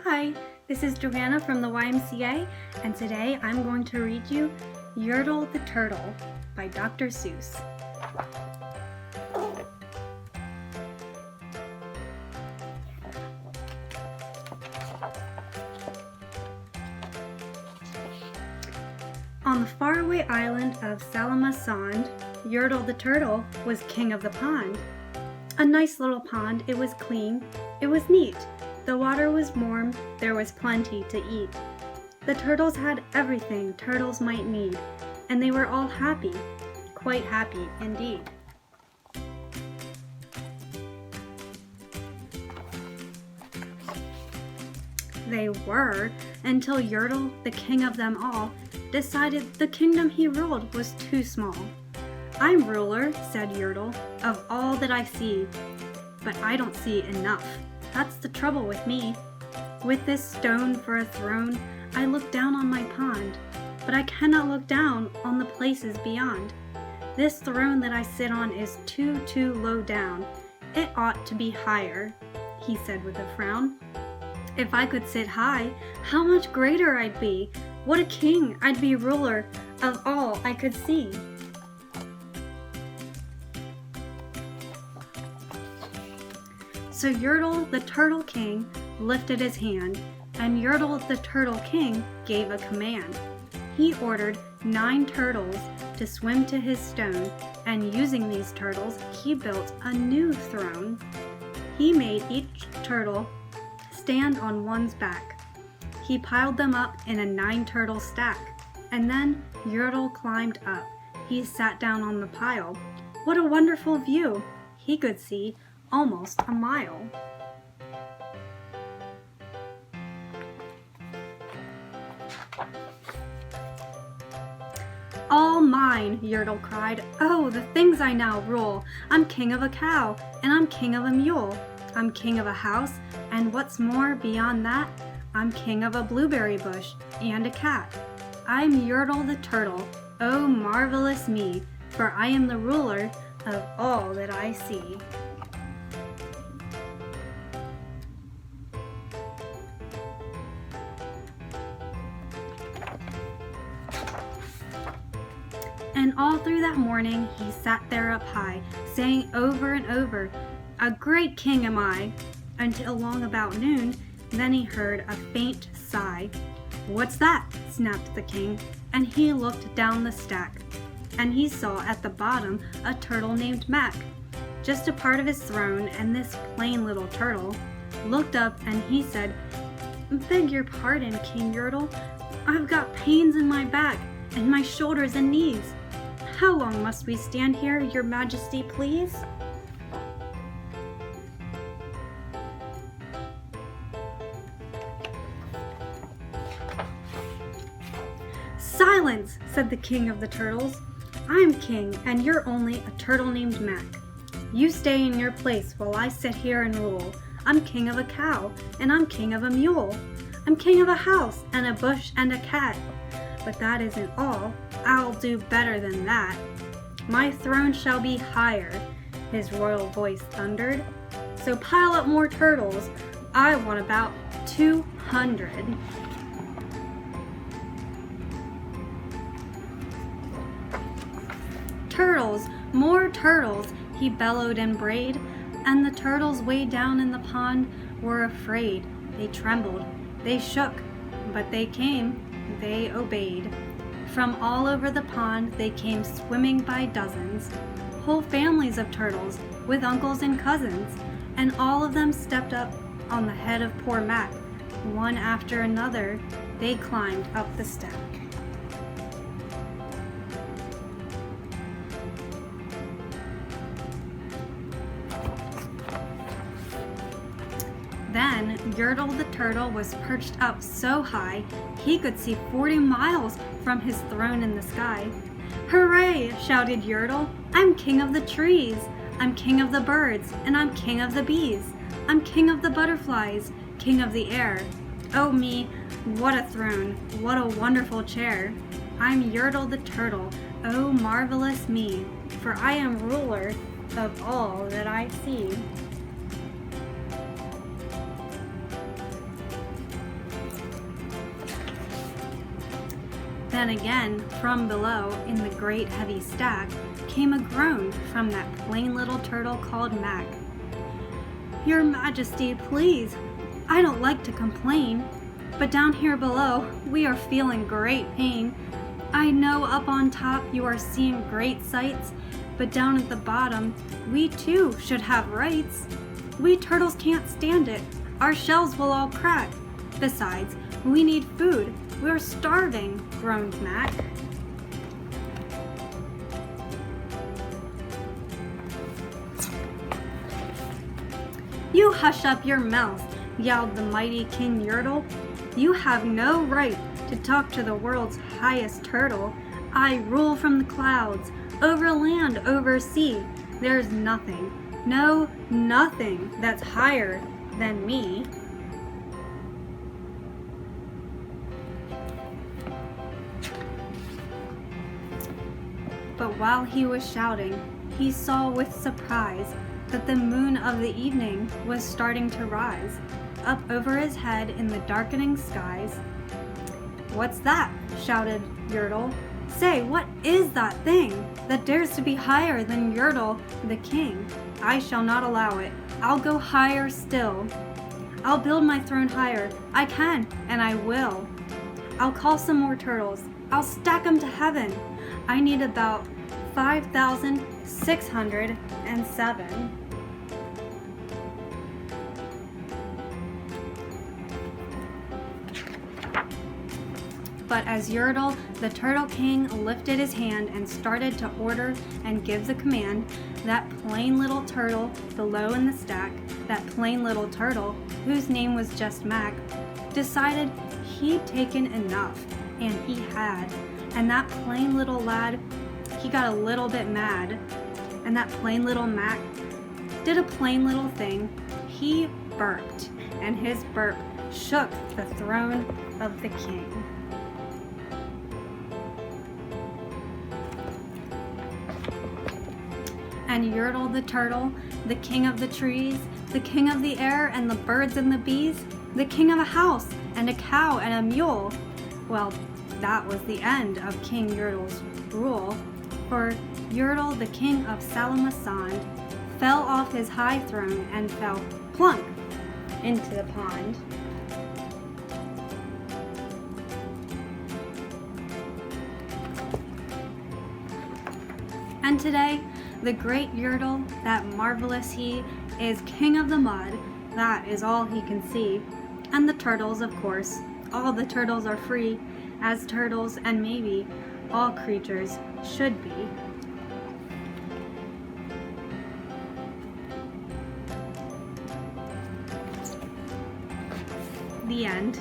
Hi, this is Johanna from the YMCA, and today I'm going to read you Yertle the Turtle by Dr. Seuss. On the faraway island of Salamasond, Yertle the Turtle was king of the pond. A nice little pond, it was clean, it was neat. The water was warm, there was plenty to eat. The turtles had everything turtles might need, and they were all happy, quite happy indeed. They were, until Yertle, the king of them all, decided the kingdom he ruled was too small. "I'm ruler," said Yertle, "of all that I see, but I don't see enough. That's the trouble with me. With this stone for a throne, I look down on my pond, but I cannot look down on the places beyond. This throne that I sit on is too low down. It ought to be higher," he said with a frown. "If I could sit high, how much greater I'd be. What a king! I'd be ruler of all I could see." So Yertle the Turtle King lifted his hand, and Yertle the Turtle King gave a command. He ordered 9 turtles to swim to his stone, and using these turtles, he built a new throne. He made each turtle stand on one's back. He piled them up in a 9-turtle stack, and then Yertle climbed up. He sat down on the pile. What a wonderful view! He could see almost a mile. "All mine," Yertle cried. "Oh, the things I now rule! I'm king of a cow, and I'm king of a mule. I'm king of a house, and what's more beyond that, I'm king of a blueberry bush and a cat. I'm Yertle the Turtle, oh marvelous me, for I am the ruler of all that I see." And all through that morning he sat there up high, saying over and over, "A great king am I," until long about noon, then he heard a faint sigh. "What's that?" snapped the king, and he looked down the stack, and he saw at the bottom a turtle named Mac, just a part of his throne, and this plain little turtle looked up and he said, "Beg your pardon, King Yertle, I've got pains in my back and my shoulders and knees. How long must we stand here, your majesty, please?" "Silence!" said the king of the turtles. "I'm king, and you're only a turtle named Mac. You stay in your place while I sit here and rule. I'm king of a cow, and I'm king of a mule. I'm king of a house, and a bush, and a cat. But that isn't all. I'll do better than that. My throne shall be higher," his royal voice thundered. "So pile up more turtles. I want about 200. "Turtles, more turtles," he bellowed and brayed, and the turtles way down in the pond were afraid. They trembled, they shook, but they came, they obeyed. From all over the pond they came swimming by dozens, whole families of turtles with uncles and cousins, and all of them stepped up on the head of poor Mac. One after another, they climbed up the stack. Then Yertle the Turtle was perched up so high he could see 40 miles from his throne in the sky. "Hooray!" shouted Yertle. "I'm king of the trees, I'm king of the birds, and I'm king of the bees. I'm king of the butterflies, king of the air. Oh me, what a throne, what a wonderful chair. I'm Yertle the Turtle, oh marvelous me, for I am ruler of all that I see." Then again, from below, in the great heavy stack, came a groan from that plain little turtle called Mac. "Your Majesty, please, I don't like to complain, but down here below, we are feeling great pain. I know up on top you are seeing great sights, but down at the bottom, we too should have rights. We turtles can't stand it. Our shells will all crack. Besides, we need food. We're starving," groaned Mac. "You hush up your mouth," yelled the mighty King Yertle. "You have no right to talk to the world's highest turtle. I rule from the clouds, over land, over sea. There's nothing, no, nothing that's higher than me." But while he was shouting, he saw with surprise that the moon of the evening was starting to rise up over his head in the darkening skies. "What's that?" shouted Yertle. "Say, what is that thing that dares to be higher than Yertle the king? I shall not allow it. I'll go higher still. I'll build my throne higher. I can, and I will. I'll call some more turtles. I'll stack 'em to heaven. I need about 5,607. But as Yertle, the Turtle King, lifted his hand and started to order and give the command, that plain little turtle below in the stack, that plain little turtle, whose name was just Mac, decided he'd taken enough, and he had. And that plain little lad, he got a little bit mad. And that plain little Mac did a plain little thing. He burped, and his burp shook the throne of the king. And Yertle the turtle, the king of the trees, the king of the air and the birds and the bees, the king of a house and a cow and a mule. Well, that was the end of King Yertle's rule, for Yertle, the king of Salamasand, fell off his high throne and fell plunk into the pond. And today, the great Yertle, that marvelous he, is king of the mud. That is all he can see. And the turtles, of course, all the turtles are free, as turtles and maybe all creatures should be. The end.